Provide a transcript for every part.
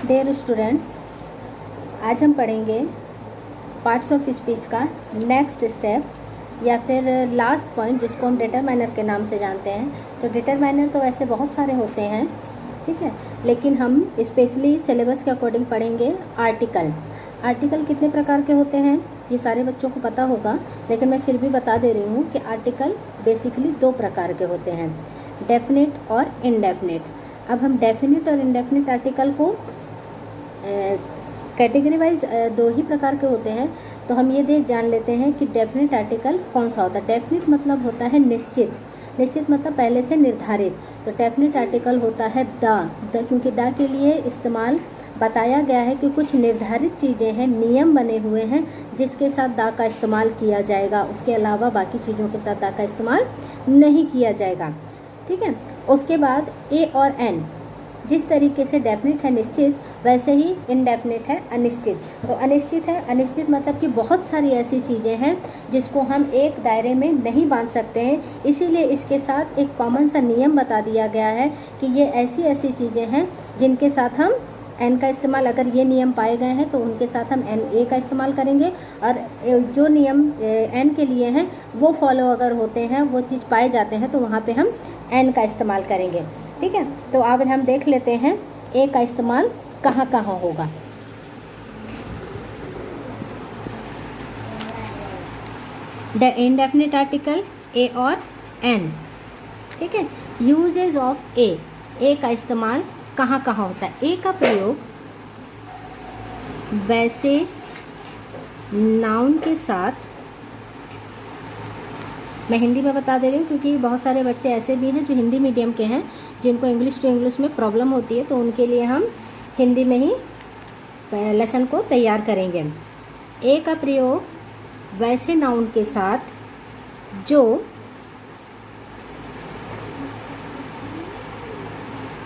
Dear students, आज हम पढ़ेंगे पार्ट्स ऑफ स्पीच का नेक्स्ट स्टेप या फिर लास्ट पॉइंट, जिसको हम डिटरमाइनर के नाम से जानते हैं। तो डिटरमाइनर तो वैसे बहुत सारे होते हैं, ठीक है, लेकिन हम स्पेशली सिलेबस के अकॉर्डिंग पढ़ेंगे आर्टिकल। आर्टिकल कितने प्रकार के होते हैं ये सारे बच्चों को पता होगा, लेकिन मैं फिर भी बता दे रही हूँ कि आर्टिकल बेसिकली दो प्रकार के होते हैं, डेफिनेट और इनडेफिनेट। अब हम डेफिनेट और इनडेफिनेट आर्टिकल को कैटेगरी वाइज दो ही प्रकार के होते हैं। तो हम ये जान लेते हैं कि डेफिनेट आर्टिकल कौन सा होता है। डेफिनेट मतलब होता है निश्चित, निश्चित मतलब पहले से निर्धारित। तो डेफिनेट आर्टिकल होता है द, क्योंकि द के लिए इस्तेमाल बताया गया है कि कुछ निर्धारित चीज़ें हैं, नियम बने हुए हैं जिसके साथ द का इस्तेमाल किया जाएगा, उसके अलावा बाकी चीज़ों के साथ द का इस्तेमाल नहीं किया जाएगा, ठीक है। उसके बाद ए और एन, जिस तरीके से डेफिनेट है निश्चित, वैसे ही इनडेफिनेट है अनिश्चित। तो अनिश्चित है, अनिश्चित मतलब कि बहुत सारी ऐसी चीज़ें हैं जिसको हम एक दायरे में नहीं बांध सकते हैं, इसीलिए इसके साथ एक कॉमन सा नियम बता दिया गया है कि ये ऐसी ऐसी चीज़ें हैं जिनके साथ हम एन का इस्तेमाल, अगर ये नियम पाए गए हैं तो उनके साथ हम एन ए का इस्तेमाल करेंगे, और जो नियम एन के लिए हैं वो फॉलो अगर होते हैं, वो चीज़ पाए जाते हैं, तो वहाँ पे हम एन का इस्तेमाल करेंगे, ठीक है। तो अब हम देख लेते हैं ए का इस्तेमाल कहाँ कहाँ होगा। इनडेफिनेट आर्टिकल ए और एन, ठीक है। यूजेज ऑफ ए, ए का इस्तेमाल कहाँ कहाँ होता है। ए का प्रयोग वैसे नाउन के साथ, मैं हिंदी में बता दे रही हूँ क्योंकि बहुत सारे बच्चे ऐसे भी हैं जो हिंदी मीडियम के हैं, जिनको इंग्लिश टू इंग्लिश में प्रॉब्लम होती है, तो उनके लिए हम हिंदी में ही लेसन को तैयार करेंगे। ए का प्रयोग वैसे नाउन के साथ जो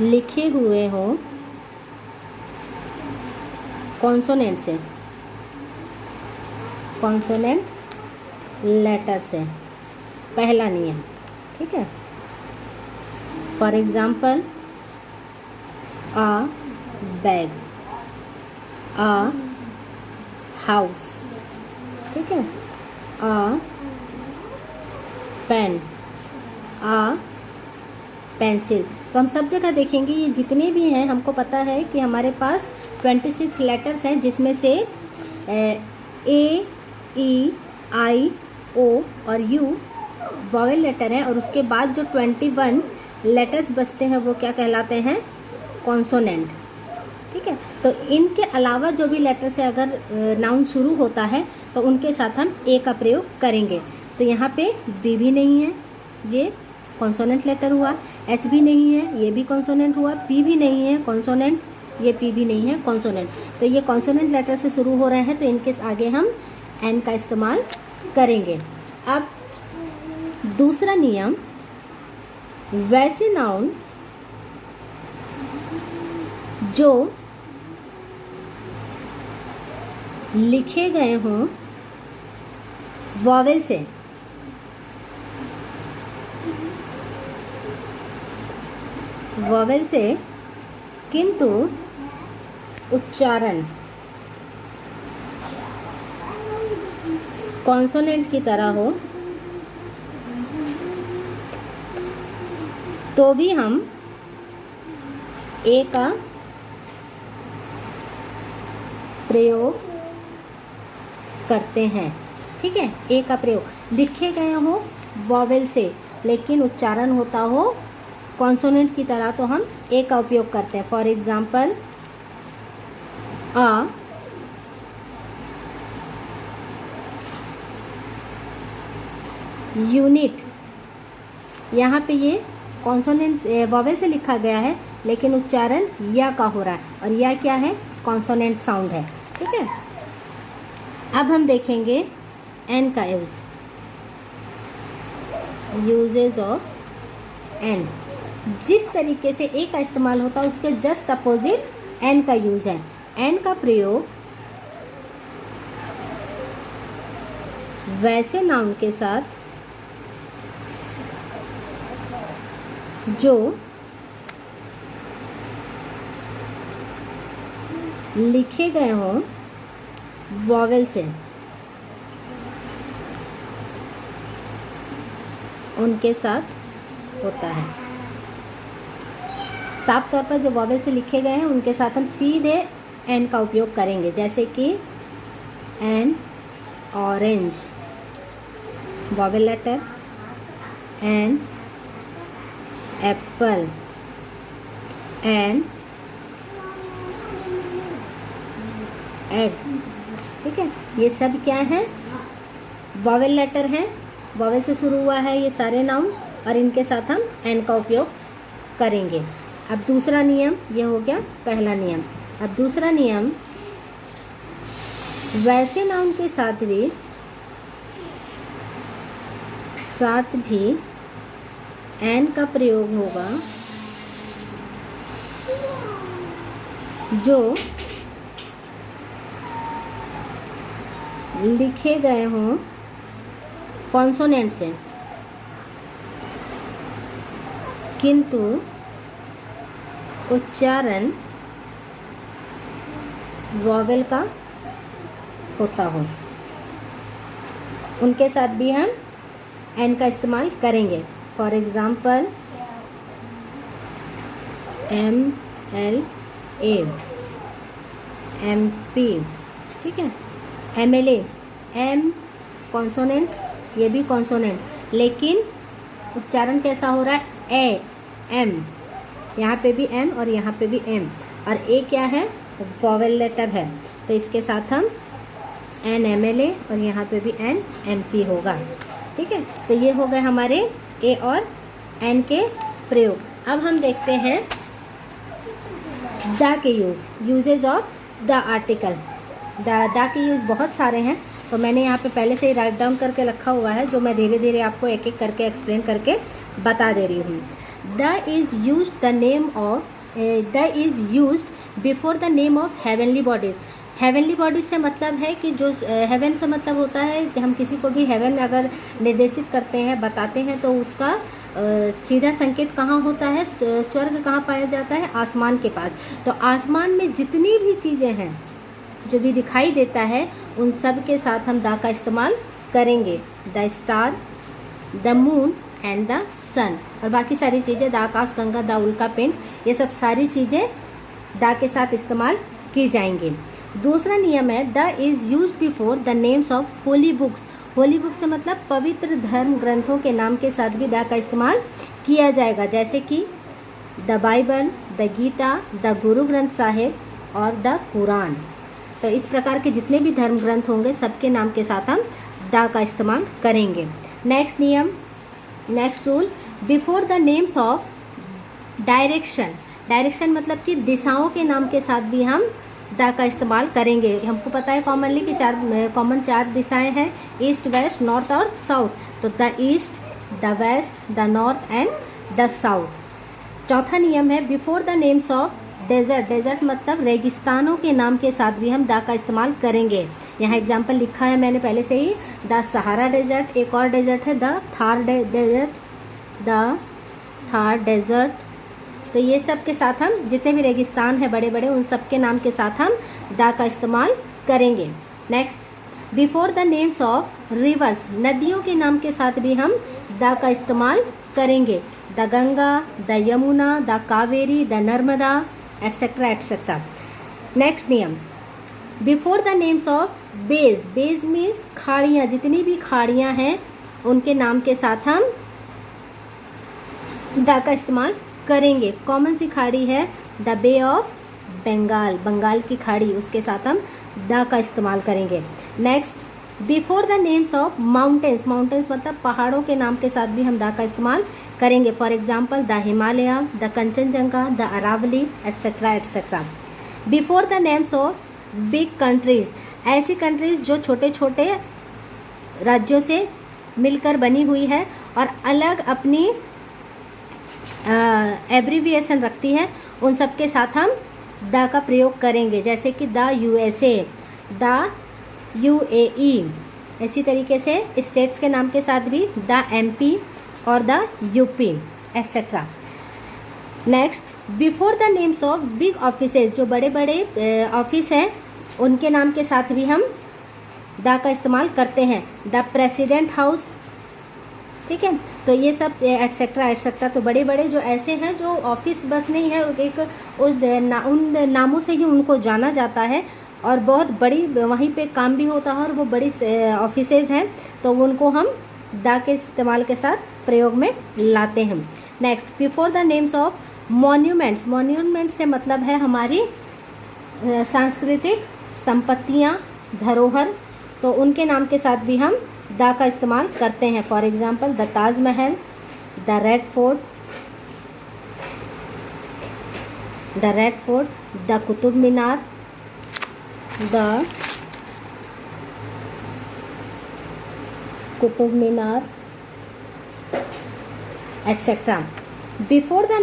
लिखे हुए हों कॉन्सोनेंट से, कॉन्सोनेंट लेटर से, पहला नियम, ठीक है। For example a bag, a house, ठीक है, आ पेन, आ पेंसिल। तो हम सब जगह देखेंगे ये जितने भी हैं, हमको पता है कि हमारे पास 26 लेटर्स हैं, जिसमें से ए, ई, आई, ओ और यू वॉवेल लेटर है, और उसके बाद जो 21 लेटर्स बचते हैं वो क्या कहलाते हैं, कॉन्सोनेंट, ठीक है। तो इनके अलावा जो भी लेटर से अगर नाउन शुरू होता है तो उनके साथ हम ए का प्रयोग करेंगे। तो यहाँ पे बी भी नहीं है, ये कॉन्सोनेंट लेटर हुआ, एच भी नहीं है, ये भी कॉन्सोनेंट हुआ, पी भी नहीं है कॉन्सोनेंट, ये पी भी नहीं है कॉन्सोनेंट। तो ये कॉन्सोनेंट लेटर से शुरू हो रहे हैं, तो इनके आगे हम एन का इस्तेमाल करेंगे। अब दूसरा नियम, वैसे नाउन जो लिखे गए हों वॉवेल से, वॉवेल से किंतु उच्चारण कॉन्सोनेंट की तरह हो, तो भी हम ए का प्रयोग करते हैं, ठीक है। ए का प्रयोग लिखे गए हो वॉवेल से लेकिन उच्चारण होता हो कॉन्सोनेंट की तरह, तो हम ए का उपयोग करते हैं। फॉर एग्जाम्पल आ यूनिट, यहाँ पे ये कॉन्सोनेंट वॉवेल से लिखा गया है लेकिन उच्चारण या का हो रहा है, और या क्या है, कॉन्सोनेंट साउंड है, ठीक है। अब हम देखेंगे एन का यूजेज ऑफ एन। जिस तरीके से ए का इस्तेमाल होता है उसके जस्ट अपोजिट एन का यूज है। एन का प्रयोग वैसे नाउन के साथ जो लिखे गए हों वॉवेल से, उनके साथ होता है। साफ तौर पर जो वॉवेल से लिखे गए हैं उनके साथ हम सीधे एन का उपयोग करेंगे, जैसे कि an orange, vowel letter, an apple, an egg. ठीक है, ये सब क्या है? वॉवेल लेटर हैं, वॉवेल से शुरू हुआ है ये सारे नाउन, और इनके साथ हम एन का उपयोग करेंगे। अब दूसरा नियम, ये हो गया पहला नियम। अब दूसरा नियम, वैसे नाउन के साथ भी एन का प्रयोग होगा जो लिखे गए हों कॉन्सोनेंट से, किंतु उच्चारण वॉवेल का होता हो, उनके साथ भी हम एन का इस्तेमाल करेंगे। फॉर एग्ज़ाम्पल MLA, MP, ठीक है, MLA, M कॉन्सोनेंट, ये भी कॉन्सोनेंट, लेकिन उच्चारण कैसा हो रहा है? M, यहाँ पे भी M और यहाँ पे भी M, और A क्या है? वॉवेल लेटर है, तो इसके साथ हम NMLA और यहाँ पे भी NMP होगा। ठीक है, तो ये हो गए हमारे A और N के प्रयोग। अब हम देखते हैं द के uses of the article. The के यूज़ बहुत सारे हैं, तो मैंने यहाँ पे पहले से ही राइट डाउन करके रखा हुआ है, जो मैं धीरे धीरे आपको एक एक करके एक्सप्लेन करके बता दे रही हूँ। The is used before the name of heavenly bodies. Heavenly bodies से मतलब है कि जो हेवन से मतलब होता है कि हम किसी को भी हेवन अगर निर्देशित करते हैं, बताते हैं, तो उसका सीधा संकेत कहाँ होता है? स्वर्ग कहाँ पाया जाता है? आसमान के पास। तो आसमान में जितनी भी चीज़ें हैं जो भी दिखाई देता है, उन सब के साथ हम द का इस्तेमाल करेंगे। The star, the moon and the sun, और बाकी सारी चीज़ें, द आकाश गंगा, द उल्का पिंड, ये सब सारी चीज़ें द के साथ इस्तेमाल की जाएंगी। दूसरा नियम है the is used before the names of holy books. Holi book से मतलब पवित्र धर्म ग्रंथों के नाम के साथ भी द का इस्तेमाल किया जाएगा, जैसे कि the Bible, the Gita, the Guru Granth Sahib और द कुरान। तो इस प्रकार के जितने भी धर्म ग्रंथ होंगे, सबके नाम के साथ हम द का इस्तेमाल करेंगे। नेक्स्ट नियम, next rule, before the names of direction. Direction मतलब कि दिशाओं के नाम के साथ भी हम द का इस्तेमाल करेंगे। हमको पता है कॉमनली कि चार दिशाएं हैं, ईस्ट, वेस्ट, नॉर्थ और साउथ। तो the east, the west, the north and the south. चौथा नियम है before the names of desert. Desert मतलब रेगिस्तानों के नाम के साथ भी हम द का इस्तेमाल करेंगे। यहाँ एग्जाम्पल लिखा है मैंने पहले से ही, द सहारा डेजर्ट, एक और डेजर्ट है द थार डेजर्ट। तो ये सब के साथ हम जितने भी रेगिस्तान हैं बड़े बड़े, उन सब के नाम के साथ हम द का इस्तेमाल करेंगे। Next, before the names of reverse. नदियों के नाम के साथ भी हम द का इस्तेमाल करेंगे। The Ganga, the Yamuna, the Kaveri, the Narmada, etcetera etcetera. Next नियम, before the names of bays. Bays means खाड़ियाँ, जितनी भी खाड़ियाँ हैं उनके नाम के साथ हम द का इस्तेमाल करेंगे। कॉमन सी खाड़ी है the bay of Bengal, Bengal की खाड़ी, उसके साथ हम द का इस्तेमाल करेंगे। Next, before the names of mountains. Mountains मतलब पहाड़ों के नाम के साथ भी हम द का इस्तेमाल करेंगे। For example the Himalaya, the Kanchenjunga, the Aravalli, etcetera etcetera. Before the names of big countries. ऐसी कंट्रीज़ जो छोटे छोटे राज्यों से मिलकर बनी हुई है और अलग अपनी एब्रीविएशन रखती है, उन सब के साथ हम द का प्रयोग करेंगे, जैसे कि द USA, द UAE। इसी तरीके से स्टेट्स के नाम के साथ भी द MP और the UP etcetera. Next, before the names of big offices, जो बड़े बड़े ऑफिस हैं उनके नाम के साथ भी हम द का इस्तेमाल करते हैं। द प्रेसिडेंट हाउस, ठीक है। तो ये सब एटसेट्रा एटसेट्रा, तो बड़े बड़े जो ऐसे हैं जो ऑफिस बस नहीं है, एक उन नामों से ही उनको जाना जाता है और बहुत बड़ी वहीं पे काम भी होता है और वो बड़ी ऑफिसेज हैं, तो उनको हम द के इस्तेमाल के साथ प्रयोग में लाते हैं। Next, before the names of monuments, monuments से मतलब है हमारी सांस्कृतिक संपत्तियाँ, धरोहर, तो उनके नाम के साथ भी हम द का इस्तेमाल करते हैं। For example the Taj Mahal, the Red Fort, the Qutub Minar, etcetera. Before the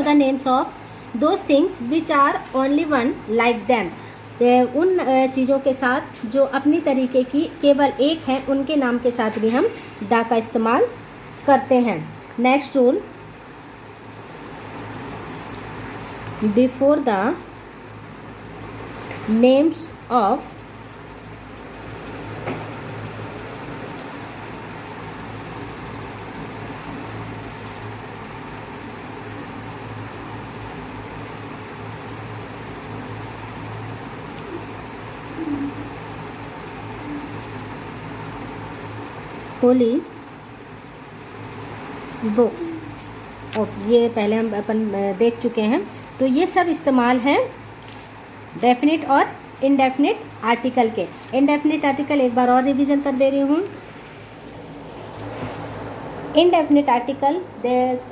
names of those things which are only one like them, उन चीज़ों के साथ जो अपनी तरीके की केवल एक है, उनके नाम के साथ भी हम द का इस्तेमाल करते हैं। Next rule, before the names of holy books, okay, ये पहले हम अपन देख चुके हैं। तो ये सब इस्तेमाल हैं डेफिनेट और इनडेफिनेट आर्टिकल के। इनडेफिनेट आर्टिकल एक बार और रिवीजन कर दे रही हूँ। इनडेफिनेट आर्टिकल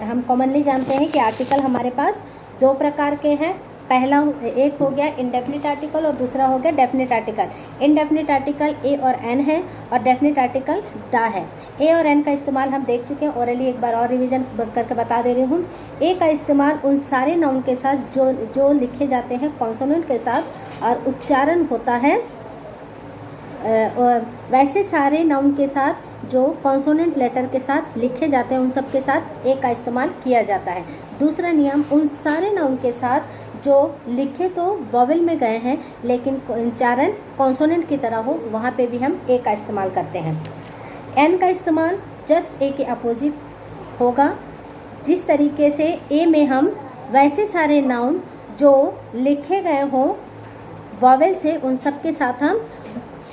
हम कॉमनली जानते हैं कि आर्टिकल हमारे पास दो प्रकार के हैं। पहला एक हो गया इनडेफिनेट आर्टिकल और दूसरा हो गया definite article. Indefinite article a और एन है और डेफिनेट आर्टिकल द है। ए और एन का इस्तेमाल हम देख चुके हैं, ओरली एक बार और रिवीजन करके बता दे रही हूँ। ए का इस्तेमाल उन सारे नाउन के साथ जो लिखे जाते हैं कॉन्सोनेंट के साथ और उच्चारण होता है, और वैसे सारे नाउन के साथ जो कॉन्सोनेंट लेटर के साथ लिखे जाते हैं उन सब के साथ ए का इस्तेमाल किया जाता है। दूसरा नियम, उन सारे नाउन के साथ जो लिखे तो वॉवेल में गए हैं लेकिन उच्चारण कॉन्सोनेंट की तरह हो, वहाँ पे भी हम ए का इस्तेमाल करते हैं। एन का इस्तेमाल जस्ट ए के अपोजिट होगा। जिस तरीके से ए में हम वैसे सारे नाउन जो लिखे गए हों वॉवेल से, उन सब के साथ हम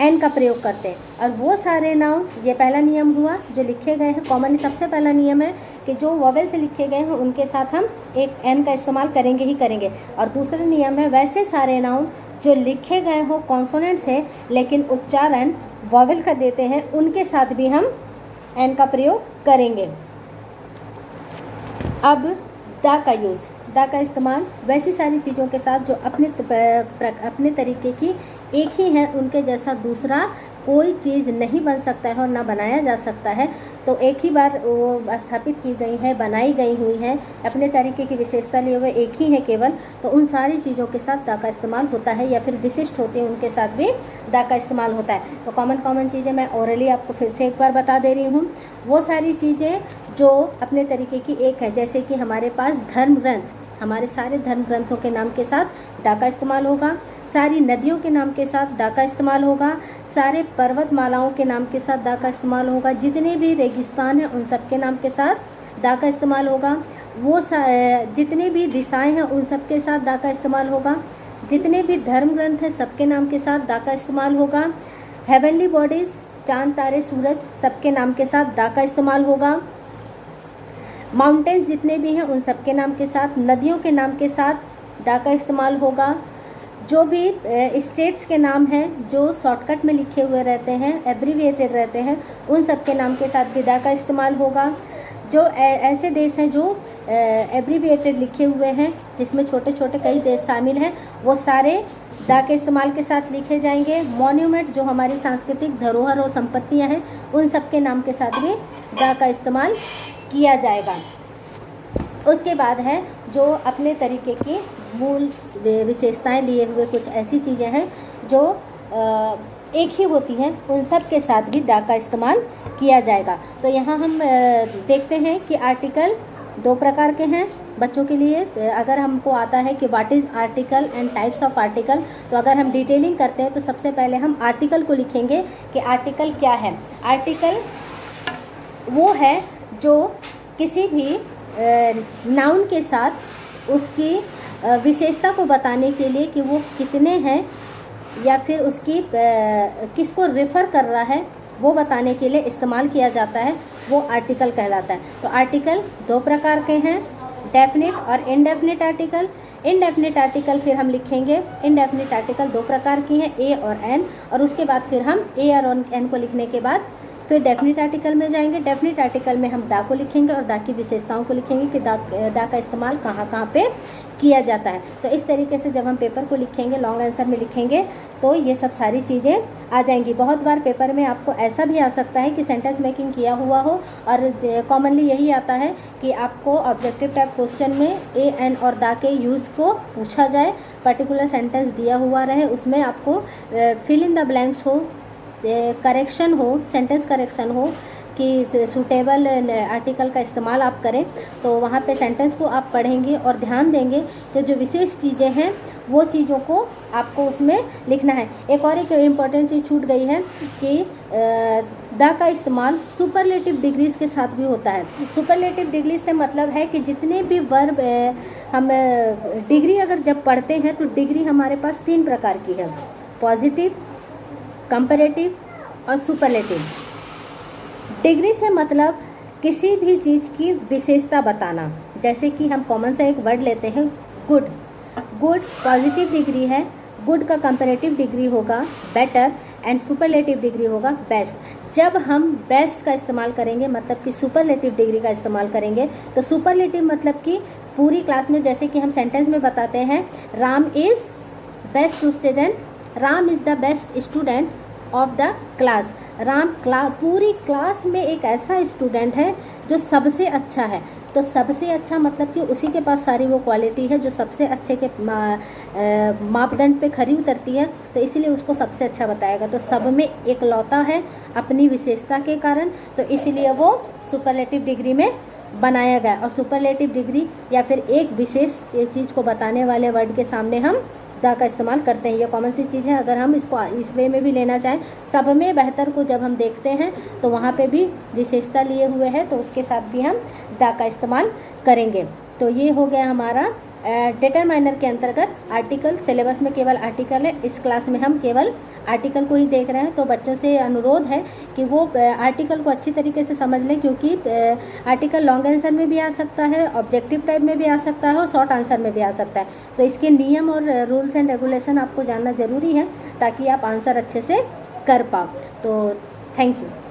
एन का प्रयोग करते हैं। और वो सारे नाउन, ये पहला नियम हुआ, जो लिखे गए हैं कॉमन, सबसे पहला नियम है कि जो वॉवेल से लिखे गए हैं उनके साथ हम एक एन का इस्तेमाल करेंगे ही करेंगे। और दूसरा नियम है वैसे सारे नाउन जो लिखे गए हों कॉन्सोनेंट से लेकिन उच्चारण वॉवेल का देते हैं, उनके साथ भी हम एन का प्रयोग करेंगे। अब द का यूज़, द का इस्तेमाल वैसी सारी चीज़ों के साथ जो अपने तरीके की एक ही है, उनके जैसा दूसरा कोई चीज़ नहीं बन सकता है और ना बनाया जा सकता है। तो एक ही बार वो स्थापित की गई है, बनाई गई हुई है, अपने तरीके की विशेषता लिए हुए एक ही है केवल, तो उन सारी चीज़ों के साथ द का इस्तेमाल होता है, या फिर विशिष्ट होते हैं उनके साथ भी द का इस्तेमाल होता है। तो कॉमन चीज़ें मैं ओरली आपको फिर से एक बार बता दे रही हूँ। वो सारी चीज़ें जो अपने तरीके की एक है, जैसे कि हमारे पास धर्म ग्रंथ, हमारे सारे धर्म ग्रंथों के नाम के साथ द का इस्तेमाल होगा। सारी नदियों के नाम के साथ द का इस्तेमाल होगा। सारे पर्वतमालाओं के नाम के साथ द का इस्तेमाल होगा। जितने भी रेगिस्तान हैं उन सब के नाम के साथ द का इस्तेमाल होगा। वो जितने भी दिशाएं हैं उन सब के साथ द का इस्तेमाल होगा। जितने भी धर्म ग्रंथ हैं सबके नाम के साथ द का इस्तेमाल होगा। हेवनली बॉडीज़, चांद तारे सूरज, सबके नाम के साथ द का इस्तेमाल होगा। माउंटेन्स जितने भी हैं उन सब के नाम के साथ, नदियों के नाम के साथ द का इस्तेमाल होगा। जो भी स्टेट्स के नाम हैं जो शॉर्टकट में लिखे हुए रहते हैं, एब्रीविएटेड रहते हैं, उन सब के नाम के साथ भी द का इस्तेमाल होगा। जो ऐसे देश हैं जो एब्रीविएटेड लिखे हुए हैं, जिसमें छोटे छोटे कई देश शामिल हैं, वो सारे द के इस्तेमाल के साथ लिखे जाएंगे। मॉन्यूमेंट, जो हमारी सांस्कृतिक धरोहर और संपत्तियां हैं, उन सब के नाम के साथ भी द का इस्तेमाल किया जाएगा। उसके बाद है जो अपने तरीके की मूल विशेषताएं लिए हुए कुछ ऐसी चीज़ें हैं जो एक ही होती हैं, उन सब के साथ भी द का इस्तेमाल किया जाएगा। तो यहाँ हम देखते हैं कि आर्टिकल दो प्रकार के हैं बच्चों के लिए। अगर हमको आता है कि what is article and types of article, तो अगर हम डिटेलिंग करते हैं तो सबसे पहले हम आर्टिकल को लिखेंगे कि आर्टिकल क्या है। आर्टिकल वो है जो किसी भी नाउन के साथ उसकी विशेषता को बताने के लिए कि वो कितने हैं या फिर उसकी किसको रेफ़र कर रहा है वो बताने के लिए इस्तेमाल किया जाता है, वो आर्टिकल कहलाता है। तो आर्टिकल दो प्रकार के हैं, डेफिनिट और इनडेफिनिट आर्टिकल। इनडेफिनिट आर्टिकल फिर हम लिखेंगे, इनडेफिनिट आर्टिकल दो प्रकार की हैं, ए और एन, और उसके बाद फिर हम ए और एन को लिखने के बाद फिर डेफिनिट आर्टिकल में जाएंगे। डेफिनिट आर्टिकल में हम दा को लिखेंगे और दा की विशेषताओं को लिखेंगे कि दा का इस्तेमाल कहाँ कहाँ पे किया जाता है। तो इस तरीके से जब हम पेपर को लिखेंगे, लॉन्ग आंसर में लिखेंगे, तो ये सब सारी चीज़ें आ जाएंगी। बहुत बार पेपर में आपको ऐसा भी आ सकता है कि सेंटेंस मेकिंग किया हुआ हो, और कॉमनली यही आता है कि आपको ऑब्जेक्टिव टाइप क्वेश्चन में ए एन और दा के यूज़ को पूछा जाए, पर्टिकुलर सेंटेंस दिया हुआ रहे, उसमें आपको फिल इन द ब्लैंक्स हो, करेक्शन हो, सेंटेंस करेक्शन हो कि सूटेबल आर्टिकल का इस्तेमाल आप करें। तो वहाँ पे सेंटेंस को आप पढ़ेंगे और ध्यान देंगे कि जो विशेष चीज़ें हैं वो चीज़ों को आपको उसमें लिखना है। एक और एक इम्पॉर्टेंट चीज़ छूट गई है कि द का इस्तेमाल सुपरलेटिव डिग्रीज के साथ भी होता है। सुपरलेटिव डिग्री से मतलब है कि जितने भी वर्ब हम डिग्री अगर जब पढ़ते हैं तो डिग्री हमारे पास तीन प्रकार की है, पॉजिटिव, कंपैरेटिव और सुपरलेटिव। डिग्री से मतलब किसी भी चीज़ की विशेषता बताना। जैसे कि हम कॉमन सा एक वर्ड लेते हैं, गुड। गुड पॉजिटिव डिग्री है, गुड का कंपैरेटिव डिग्री होगा बेटर, एंड सुपरलेटिव डिग्री होगा बेस्ट। जब हम बेस्ट का इस्तेमाल करेंगे मतलब कि सुपरलेटिव डिग्री का इस्तेमाल करेंगे, तो सुपरलेटिव मतलब कि पूरी क्लास में, जैसे कि हम सेंटेंस में बताते हैं, Ram is best student, Ram is the best student of the class. Ram पूरी क्लास में एक ऐसा स्टूडेंट है जो सबसे अच्छा है। तो सबसे अच्छा मतलब कि उसी के पास सारी वो क्वालिटी है जो सबसे अच्छे के मापदंड पे खरी उतरती है, तो इसीलिए उसको सबसे अच्छा बताएगा। तो सब में एक लौता है अपनी विशेषता के कारण, तो इसीलिए वो सुपरलेटिव डिग्री में बनाया गया। और सुपरलेटिव डिग्री या फिर एक विशेष चीज़ को बताने वाले वर्ड के सामने हम द का इस्तेमाल करते हैं। ये कॉमन सी चीज़ है। अगर हम इसको इस वे में भी लेना चाहें, सब में बेहतर को जब हम देखते हैं तो वहाँ पे भी विशेषता लिए हुए है, तो उसके साथ भी हम द का इस्तेमाल करेंगे। तो ये हो गया हमारा डिटरमाइनर के अंतर्गत आर्टिकल। सिलेबस में केवल आर्टिकल है, इस क्लास में हम केवल आर्टिकल को ही देख रहे हैं। तो बच्चों से अनुरोध है कि वो आर्टिकल को अच्छी तरीके से समझ लें, क्योंकि आर्टिकल लॉन्ग आंसर में भी आ सकता है, ऑब्जेक्टिव टाइप में भी आ सकता है और शॉर्ट आंसर में भी आ सकता है। तो इसके नियम और रूल्स एंड रेगुलेशन आपको जानना ज़रूरी है ताकि आप आंसर अच्छे से कर पाओ। तो थैंक यू।